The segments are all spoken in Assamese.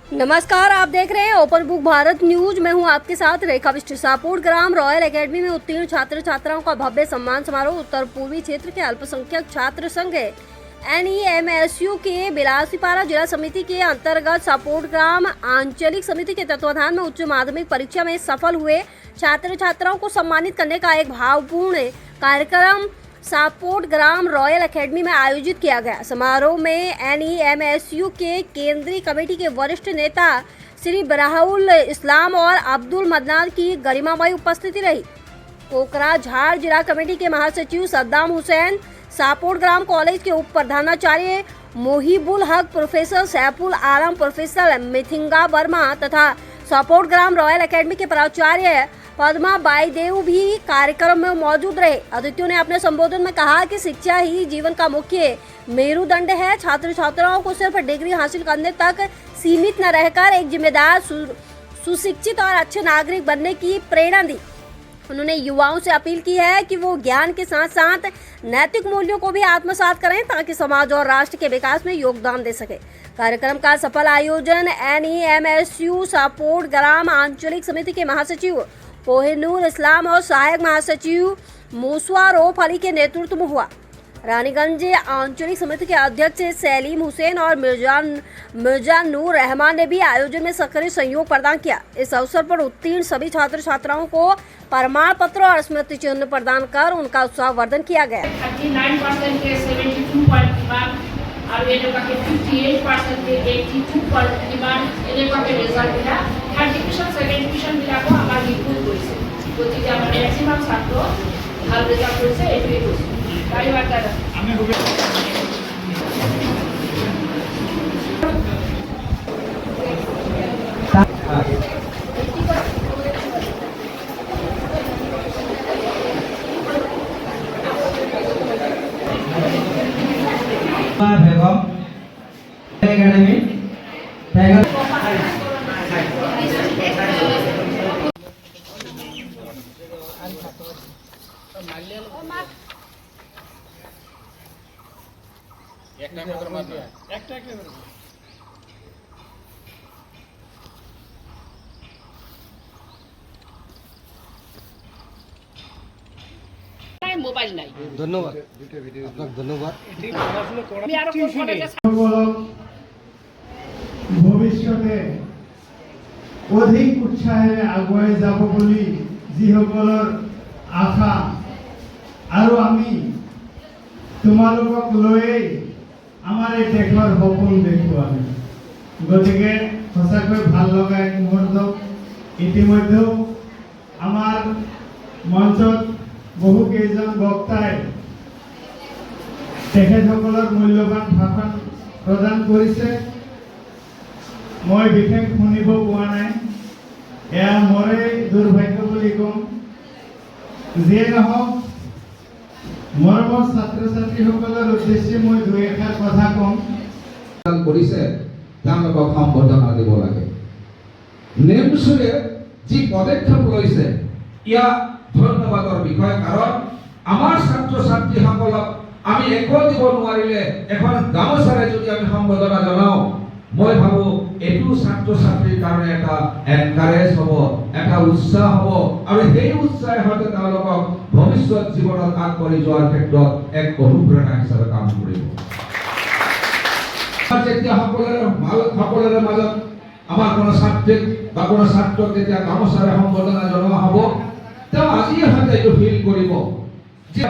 नमस्कार, आप देख रहे हैं ओपन बुक भारत न्यूज। मैं हूं आपके साथ रेखा बिष्ट। सापोर्ट ग्राम रॉयल एकेडमी में उत्तीर्ण छात्र छात्राओं का भव्य सम्मान समारोह उत्तर पूर्वी क्षेत्र के अल्पसंख्यक छात्र संघ NEMSU के बिलासीपारा जिला समिति के अंतर्गत सापोर्ट ग्राम आंचलिक समिति के तत्वाधान में उच्च माध्यमिक परीक्षा में सफल हुए छात्र छात्राओं को सम्मानित करने का एक भावपूर्ण कार्यक्रम सापोर्ट ग्राम रॉयल एकेडमी में आयोजित किया गया। समारोह में NEMSU के केंद्रीय कमेटी के वरिष्ठ नेता श्री बराहुल इस्लाम और अब्दुल मदनान की गरिमामयी उपस्थिति रही। कोकराझाड़ जिला कमेटी के महासचिव सद्दाम हुसैन, सापोर्ट ग्राम कॉलेज के उप प्रधानाचार्य मोहिबुल हक, प्रोफेसर सैफुल आलम, प्रोफेसर मिथिंगा वर्मा तथा सापोर्ट ग्राम रॉयल एकेडमी के प्राचार्य पद्मा बाईदेव भी कार्यक्रम में मौजूद रहे। अतिथियों ने अपने संबोधन में कहा कि शिक्षा ही जीवन का मुख्य मेरुदंड है। छात्र छात्राओं को सिर्फ डिग्री हासिल करने तक सीमित न रहकर एक जिम्मेदार, सुशिक्षित और अच्छे नागरिक बनने की प्रेरणा दी। उन्होंने युवाओं से अपील की है कि वो ज्ञान के साथ साथ नैतिक मूल्यों को भी आत्मसात करें ताकि समाज और राष्ट्र के विकास में योगदान दे सके। कार्यक्रम का सफल आयोजन NEMSU सापोर्ट ग्राम आंचलिक समिति के महासचिव कोहिनूर इस्लाम और सहायक महासचिव मुशर्रफ अली के नेतृत्व में हुआ। रानीगंज आंचलिक समिति के अध्यक्ष सलीम हुसैन और मिर्जा नूर रहमान ने भी आयोजन में सक्रिय सहयोग प्रदान किया। इस अवसर पर उत्तीर्ण सभी छात्र छात्राओं को प्रमाण पत्र और स्मृति चिन्ह प्रदान कर उनका उत्साहवर्धन किया गया। 39% के 72.1 और ये लोग के 58% के 82.1 ये लोग के रिजल्ट था। थर्ड डिवीजन सेकेंड डिवीजन मिला को हमारे इक्वल করেছে গতিকে আমরা ম্যাক্সিমাম ছাত্র ভালো রেজাল্ট করেছে এটাই করেছে তাই বার্তা আমি হবে বেগম একাডেমি মোবাইল নাই। ধন্যবাদ আপনাকে ধন্যবাদ। আমি আরো কলেজে ভৱিষ্যতে অধিক উৎসাহেৰে আগুৱাই যাব বুলি যিসকলৰ আশা আৰু আমি তোমালোকক লৈয়ে আমাৰ এই দেশৰ সপোন দেখোঁ আমি। গতিকে সঁচাকৈ ভাল লগা এক মুহূৰ্ত। ইতিমধ্যেও আমাৰ মঞ্চত বহু কেইজন বক্তাই তেখেতসকলৰ মূল্যৱান ভাষণ প্ৰদান কৰিছে। মই বিশেষ শুনিব পোৱা নাই, এয়া মোৰে দুৰ্ভাগ্য বুলি ক'ম। যিয়ে নহওক, মৰমৰ ছাত্ৰ ছাত্ৰীসকলৰ উদ্দেশ্যে মই দুই এষাৰ কথা ক'ম। কৰিছে তেওঁলোকক সম্বৰ্ধনা দিব লাগে। নেমছুৱে যি পদক্ষেপ লৈছে ইয়া ধন্যবাদৰ বিষয়, কাৰণ আমাৰ ছাত্ৰ ছাত্ৰীসকলক আমি একো দিব নোৱাৰিলে এখন গামোচাৰে যদি আমি সম্বৰ্ধনা জনাওঁ, মই ভাবোঁ এইটো ছাত্ৰ ছাত্ৰীৰ কাৰণে এটা এনকাৰেজ হ'ব, এটা উৎসাহ হ'ব আৰু সেই উৎসাহে হয়তো তেওঁলোকক ভৱিষ্যত জীৱনত আগবাঢ়ি যোৱাৰ ক্ষেত্ৰত এক অনুপ্ৰেৰণা হিচাপে কাম কৰিব। যেতিয়া সকলোৰে মাজত আমাৰ কোনো ছাত্ৰীক বা কোনো ছাত্ৰক যেতিয়া গামোচাৰে সম্বৰ্ধনা জনোৱা হ'ব, তেওঁ আজি হয়তো এইটো ফিল কৰিব যে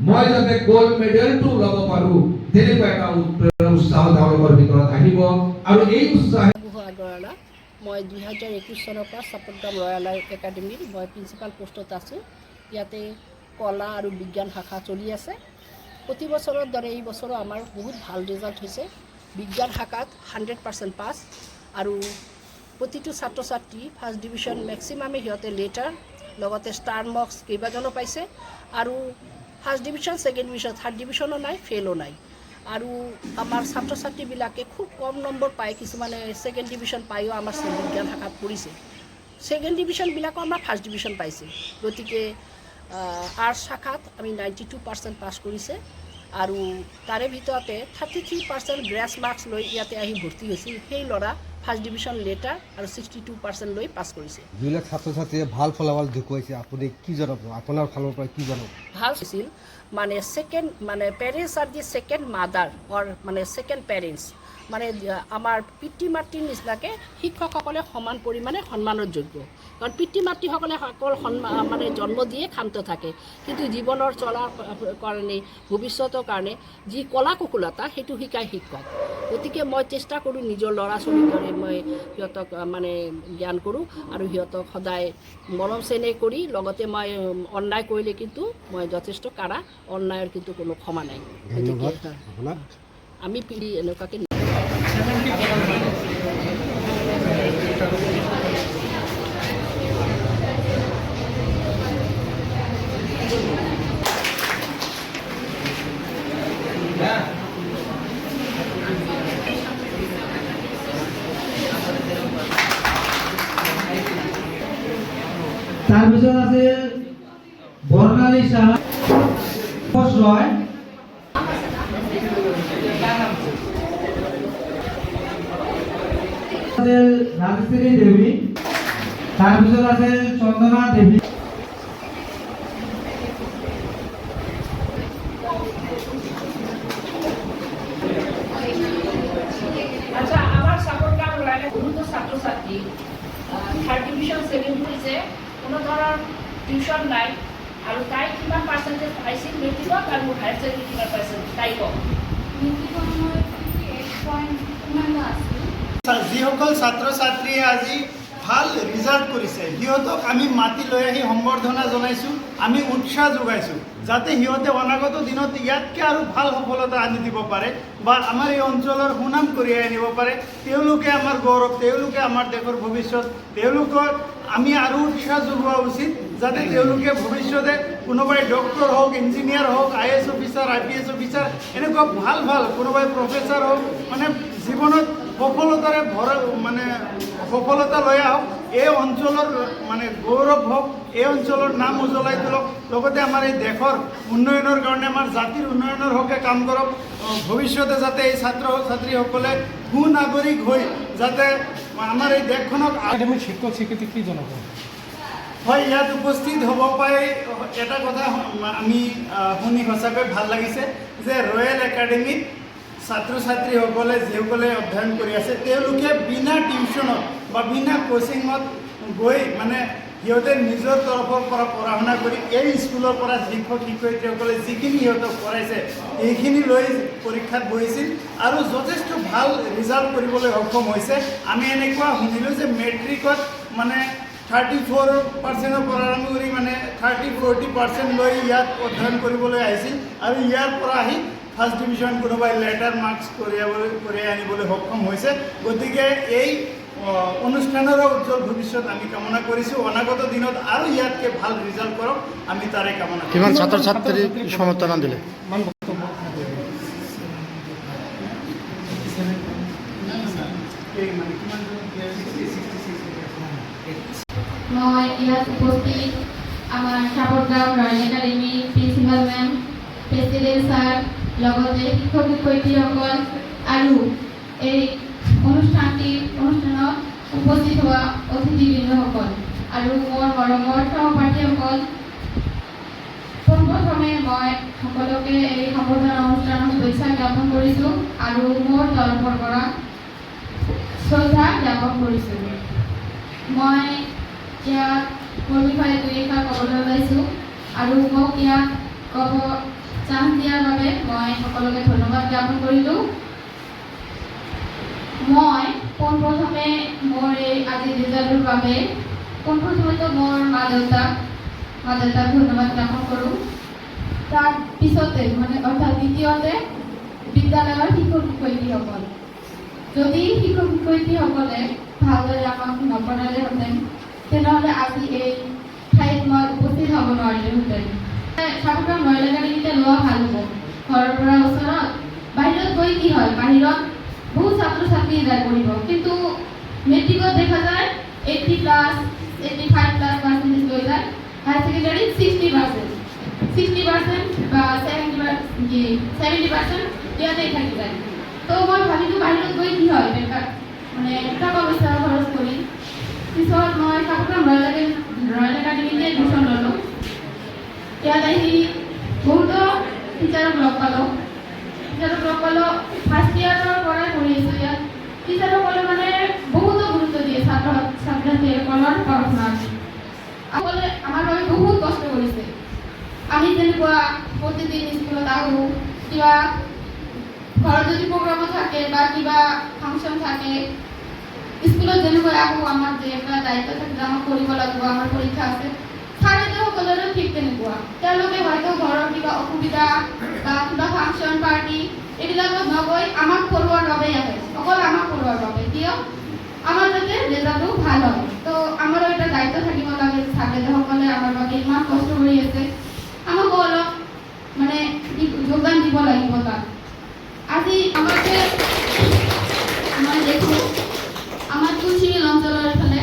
মই যাতে গোল্ড মেডেলটো ল'ব পাৰোঁ, তেনেকুৱা এটা উৎসাহ তেওঁলোকৰ ভিতৰত আহিব আৰু এই উৎসাহে মই 2021 চনৰ পৰা সাপোৰ্ট গ্ৰাম ৰয়েল একাডেমিৰ মই প্ৰিন্সিপাল পোষ্টত আছোঁ। ইয়াতে কলা আৰু বিজ্ঞান শাখা চলি আছে। প্ৰতি বছৰৰ দৰে এই বছৰো আমাৰ বহুত ভাল ৰিজাল্ট হৈছে। বিজ্ঞান শাখাত 100% পাছ আৰু প্ৰতিটো ছাত্ৰ ছাত্ৰী ফাৰ্ষ্ট ডিভিজন, মেক্সিমামে সিহঁতে লেটাৰ লগতে ষ্টাৰ মাৰ্কছ কেইবাজনো পাইছে আৰু first division, second division, third ডিভিজনো নাই, ফেইলো নাই। আৰু আমাৰ ছাত্ৰ ছাত্ৰীবিলাকে খুব কম নম্বৰ পায়, কিছুমানে ছেকেণ্ড ডিভিজন পায়ো আমাৰ বিজ্ঞান শাখাত পঢ়িছে। ছেকেণ্ড ডিভিজনবিলাকো আমাৰ ফাৰ্ষ্ট ডিভিজন পাইছে। গতিকে আৰ্টছ শাখাত আমি 92% পাছ কৰিছে আৰু তাৰে ভিতৰতে 33% গ্ৰেছ মাৰ্কছ লৈ ইয়াতে আহি ভৰ্তি হৈছিল। সেই ল'ৰা ফাৰ্ষ্ট ডিভিজন লেটাৰ আৰু 62% লৈ পাছ কৰিছে। যিবিলাক ছাত্ৰ ছাত্ৰীয়ে ভাল ফলাফল দেখুৱাইছে আপুনি কি জনাব, আপোনাৰ ফালৰ পৰা কি জনাব? ভাল হৈছিল মানে পেৰেণ্টছ আৰ দি ছেকেণ্ড মাদাৰ অৰ ছেকেণ্ড পেৰেণ্টছ আমাৰ পিতৃ মাতৃৰ নিচিনাকৈ শিক্ষকসকলে সমান পৰিমাণে সন্মানৰ যোগ্য। কাৰণ পিতৃ মাতৃসকলে অকল জন্ম দিয়ে ক্ষান্ত থাকে, কিন্তু জীৱনৰ চলাৰ কাৰণে ভৱিষ্যতৰ কাৰণে যি কলা কুশলতা সেইটো শিকায় শিক্ষক। গতিকে মই চেষ্টা কৰোঁ নিজৰ ল'ৰা ছোৱালীৰ দৰে মই সিহঁতক জ্ঞান কৰোঁ আৰু সিহঁতক সদায় মৰম চেনেহ কৰি লগতে মই অন্যায় কৰিলে কিন্তু মই যথেষ্ট কাৰা, অন্যায়ৰ কিন্তু কোনো ক্ষমা নাই। ধন্যবাদ গতিকে আপোনাক। আমি পিঢ়ি এনেকুৱাকৈ তাৰপিছত আছিল বৰ্ণালী শাহ, ৰয়, ৰাজশ্ৰী দেৱী, তাৰপিছত আছিল চন্দনা দেৱী। আচ্ছা, আমাৰ সাপোৰ্ট কাম ৰয়্যালে বহুত ছাত্ৰছাত্ৰী থাৰ্ড ডিভিজন ছেকেণ্ড হৈছে, কোনো ধৰণৰ টিউশ্যন নাই আৰু তাই কিমান পাৰ্চেণ্টেজ পাইছিল মেট্ৰিকত আৰু হায়াৰ ছেকেণ্ডেৰী কিমান পাইছিল তাই কওক। যিসকল ছাত্ৰ ছাত্ৰীয়ে আজি ভাল ৰিজাল্ট কৰিছে সিহঁতক আমি মাতি লৈ আহি সম্বৰ্ধনা জনাইছোঁ, আমি উৎসাহ যোগাইছোঁ যাতে সিহঁতে অনাগত দিনত ইয়াতকৈ আৰু ভাল সফলতা আনি দিব পাৰে বা আমাৰ এই অঞ্চলৰ সুনাম কঢ়িয়াই আনিব পাৰে। তেওঁলোকে আমাৰ গৌৰৱ, তেওঁলোকে আমাৰ দেশৰ ভৱিষ্যত, তেওঁলোকক আমি আৰু উৎসাহ যোগোৱা উচিত যাতে তেওঁলোকে ভৱিষ্যতে কোনোবাই ডক্টৰ হওক, ইঞ্জিনিয়াৰ হওক, IAS অফিচাৰ, IPS অফিচাৰ, এনেকুৱা ভাল ভাল কোনোবাই প্ৰফেচাৰ হওক, জীৱনত সফলতাৰে সফলতা লৈ আহক, এই অঞ্চলৰ গৌৰৱ হওক, এই অঞ্চলৰ নাম উজ্বলাই তোলক, লগতে আমাৰ এই দেশৰ উন্নয়নৰ কাৰণে আমাৰ জাতিৰ উন্নয়নৰ হকে কাম কৰক। ভৱিষ্যতে যাতে এই ছাত্ৰ ছাত্ৰীসকলে সুনাগৰিক হৈ যাতে আমাৰ এই দেশখনক শিক্ষক শিক্ষয়িত্ৰী কি জনাব? হয়, ইয়াত উপস্থিত হ'ব পাৰে এটা কথা আমি শুনি সঁচাকৈ ভাল লাগিছে যে ৰয়েল একাডেমীত ছাত্ৰ ছাত্ৰীসকলে যিসকলে অধ্যয়ন কৰি আছে তেওঁলোকে বিনা টিউশ্যনত বা বিনা কোচিঙত গৈ সিহঁতে নিজৰ তৰফৰ পৰা পঢ়া শুনা কৰি এই স্কুলৰ পৰা শিক্ষক শিক্ষয়িত্ৰীসকলে যিখিনি সিহঁতক পঢ়াইছে সেইখিনি লৈ পৰীক্ষাত বহিছিল আৰু যথেষ্ট ভাল ৰিজাল্ট কৰিবলৈ সক্ষম হৈছে। আমি এনেকুৱা শুনিলোঁ যে মেট্ৰিকত 34% পৰা আৰম্ভ কৰি 30-40% লৈ ইয়াত অধ্যয়ন কৰিবলৈ আহিছিল আৰু ইয়াৰ পৰা আহি ফাৰ্ষ্ট ডিভিজন কোনোবাই লেটাৰ মাৰ্কছ কঢ়িয়াই আনিবলৈ সক্ষম হৈছে। গতিকে এই অনুষ্ঠানৰো উজ্জ্বল ভৱিষ্যত আমি কামনা কৰিছোঁ। অনাগত দিনত আৰু ইয়াতকৈ ভাল ৰিজাল্ট কৰক, আমি তাৰে কামনা কৰিছোঁ। কিমান ছাত্ৰ ছাত্ৰী সমৰ্থন দিলে? মই ইয়াত উপস্থিত আমাৰ Sapargaon royal academy principal ma'am, president sir, লগতে শিক্ষক শিক্ষয়িত্ৰীসকল আৰু এই অনুষ্ঠানত উপস্থিত হোৱা অতিথিবৃন্দসকল আৰু মোৰ মৰমৰ সহপাঠীসকল, পোনপ্ৰথমে মই সকলোকে এই সম্বৰ্ধনা অনুষ্ঠানত শুভেচ্ছা জ্ঞাপন কৰিছোঁ আৰু মোৰ তৰফৰ পৰা শ্ৰদ্ধা জ্ঞাপন কৰিছোঁ। মই ইয়াত মোৰ বিষয়ে দুই এষাৰ ক'বলৈ ওলাইছোঁ আৰু মোক ইয়াত ক'ব চান্স দিয়াৰ বাবে মই সকলোকে ধন্যবাদ জ্ঞাপন কৰিলোঁ। মই পোনপ্ৰথমে মোৰ এই আজিৰ ৰিজাল্টৰ বাবে পোনপ্ৰথমেতো মোৰ মা দেউতাক ধন্যবাদ জ্ঞাপন কৰোঁ। তাৰ পিছতে অৰ্থাৎ দ্বিতীয়তে বিদ্যালয়ৰ শিক্ষক শিক্ষয়িত্ৰীসকল। যদি শিক্ষক শিক্ষয়িত্ৰীসকলে ভালদৰে আমাক নপঢ়ালেহেঁতেন তেনেহ'লে আজি এই ঠাইত মই উপস্থিত হ'ব নোৱাৰিলোহেঁতেন। সাপৰগাঁও ৰয়েল একাডেমীতে লোৱা ভাল হ'ব। ঘৰৰ পৰা ওচৰত, বাহিৰত গৈ কি হয়, বাহিৰত বহুত ছাত্ৰ ছাত্ৰী যায় পঢ়িব, কিন্তু মেট্ৰিকত দেখা যায় 80+, 85+ পাৰ্চেণ্টেজ লৈ যায়, হায়াৰ ছেকেণ্ডাৰীত 60% বা 70% কি 70% ইয়াতেই থাকি যায় তো মই ভাবিলোঁ বাহিৰত গৈ কি হয় বেকাৰ মানে টকা পইচা খৰচ কৰি পিছত মই চাপগ্ৰাম ৰয়েল একাডেমীতে এডমিশ্যন ল'লোঁ ইয়াত আহি বহুতো টিচাৰক লগ পালোঁ ফাৰ্ষ্ট ইয়াৰৰ পৰাই পঢ়ি আছোঁ ইয়াত টিচাৰসকলে মানে বহুতো গুৰুত্ব দিয়ে ছাত্ৰ ছাত্ৰীসকলৰ পঢ়া শুনাত সকলে আমাৰ বাবে বহুত কষ্ট কৰিছে আমি যেনেকুৱা প্ৰতিদিন স্কুলত আহোঁ কিবা ঘৰত যদি প্ৰগ্ৰামো থাকে বা কিবা ফাংচন থাকে স্কুলত যেনেকৈ আহোঁ আমাৰ যে এটা দায়িত্ব থাকে যে আমাক কৰিব লাগিব আমাৰ পৰীক্ষা আছে ছাত্ৰীসকলৰো ঠিক তেনেকুৱা তেওঁলোকে হয়তো ঘৰৰ কিবা অসুবিধা বা কিবা ফাংচন পাৰ্টি এইবিলাকত নগৈ আমাক পঢ়োৱাৰ বাবেই আহে অকল আমাক পঢ়োৱাৰ বাবে কিয় আমাৰ যাতে ৰেজাল্টটো ভাল হয় তো আমাৰো এটা দায়িত্ব থাকিব লাগে ছাত্ৰীসকলে আমাৰ বাবে ইমান কষ্ট কৰি আছে আমাকো অলপ মানে যোগদান দিব লাগিব তাত আজি আমাকে মই দেখোঁ আমাৰ তুলসীবিল অঞ্চলৰ এইফালে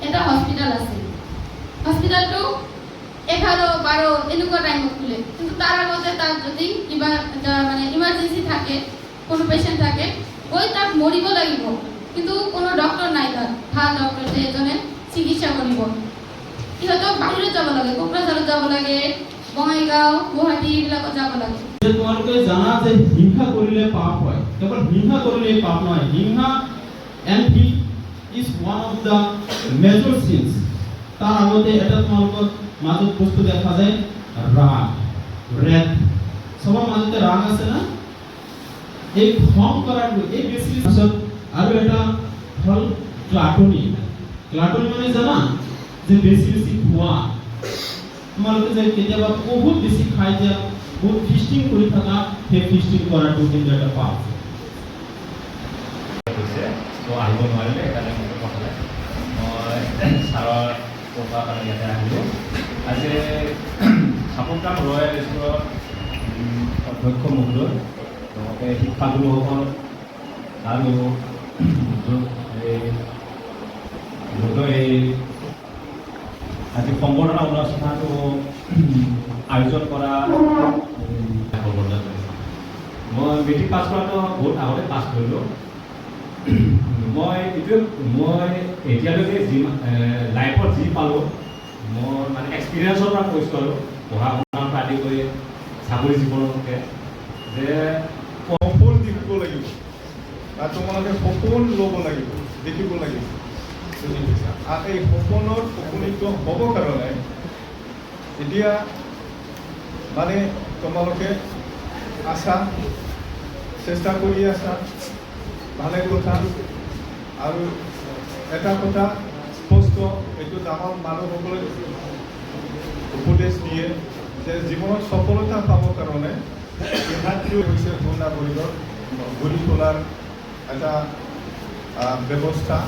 এটা হস্পিটেল আছে হস্পিটেলটো 11-12 এনেকুৱা টাইমত খোলে কিন্তু তাৰ আগতে তাত যদি কিবা এটা মানে ইমাৰ্জেঞ্চি থাকে কোনো পেচেণ্ট থাকে গৈ তাত মৰিব লাগিব কিন্তু কোনো ডক্টৰ নাই তাত ভাল ডক্টৰ যে এজনে চিকিৎসা কৰিব সিহঁতক বাহিৰত যাব লাগে কোকৰাঝাৰত যাব লাগে বঙাইগাঁও গুৱাহাটী এইবিলাকত যাব লাগে তোমালোকে জানা যে হিংসা কৰিলে পাপ হয় কেৱল হিংসা কৰিলে পাপ নহয় হিংসা envy is one of the major sins তাৰ আগতে এটা তোমালোকৰ মাজত বস্তু দেখা যায় ৰাগ ৰেড সবৰ মাজতে ৰাগ আছে না এই খং কৰাটো এই বেছি পিছত আৰু এটা হ'ল ক্লাটনি মানে জানা যে বেছি খোৱা তোমালোকে যে কেতিয়াবা বহুত বেছি খাই দিয়া বহুত ফিষ্টিং কৰি থকা সেই ফিষ্টিং কৰাটো কিন্তু এটা পাপ তো আহিব নোৱাৰিলে সেইকাৰণে মোক পঠালে মই ছাৰৰ পঢ়াৰ কাৰণে ইয়াতে আহিলোঁ আজি চাপগ্ৰাম ৰয়েল স্কুলৰ অধ্যক্ষ মহোদয় লগতে শিক্ষাগুৰুসকল আৰু এই আজি সম্বৰ্ধনা অনুষ্ঠানটো আয়োজন কৰা সম্বৰ্ধনা কৰিছোঁ মই মেট্ৰিক পাছ কৰাটো বহুত আগতে পাছ কৰিলোঁ মই এতিয়ালৈকে লাইফত যি পালোঁ মোৰ মানে এক্সপিৰিয়েঞ্চৰ পৰা কৈছোঁ আৰু পঢ়া শুনাৰ পৰা আদি কৰি চাকৰি জীৱনলৈকে যে সপোন দেখিব লাগিব আৰু তোমালোকে সপোন ল'ব লাগিব দেখিব লাগিব আৰু এই সপোনৰ উপনীত হ'ব কাৰণে এতিয়া মানে তোমালোকে আছা চেষ্টা কৰি আছা ভালে কথা আৰু এটা কথা স্পষ্ট এইটো ডাঙৰ মানুহসকলে উপদেশ দিয়ে যে জীৱনত সফলতা পাবৰ কাৰণে ইহাতটোও হৈছে সুন্দা পৰিৱেশ গঢ়ি তোলাৰ এটা ব্যৱস্থা